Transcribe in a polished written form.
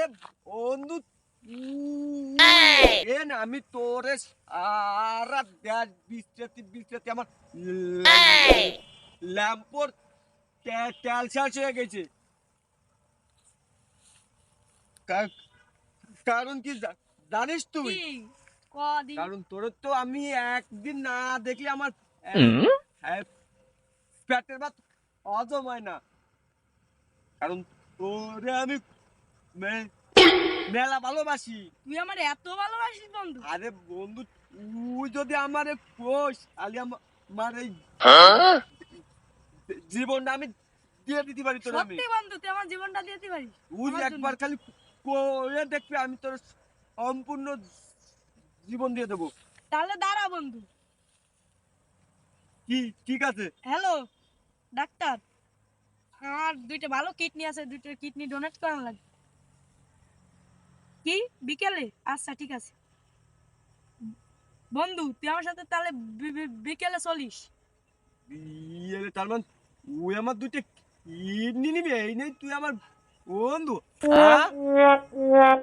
আরে বন্ধু আমি তোরে সারা দেশ বৃষ্টি আমার ল্যাম্পোর তেল শেষ হয়ে গেছে। কারণ কি জানিস তুই? কারণ তোর তো আমি একদিন না দেখলে আমার পেটের ভাত হজম হয় না। কারণ তোরে আমি মেলা ভালোবাসি। তুই আমার এত ভালোবাসিস বন্ধু? আরে বন্ধু তুই যদি আমারে কোস তাহলে আমার এই জীবনটা আমি দিয়ে দিতে পারি তোর। আমি সত্যি বন্ধু তুই আমার জীবনটা দিয়ে দিতে পারিস? তুই একবার খালি কোয়ে দেখবি আমি তোর সম্পূর্ণ জীবন দিয়ে দেবো। তাহলে দাঁড়া বন্ধু। কি ঠিক আছে? হ্যালো ডাক্তার, আমার দুইটা ভালো কিডনি আছে, দুইটা কিডনি ডোনেট করানো লাগবে। কি বিকেলে? আচ্ছা ঠিক আছে বন্ধু, তুই আমার সাথে তাহলে বিকেলে চলিস। তার মানে তুই আমার দুইটা কিডনি নিবি? এই নেই তুই আমার বন্ধু।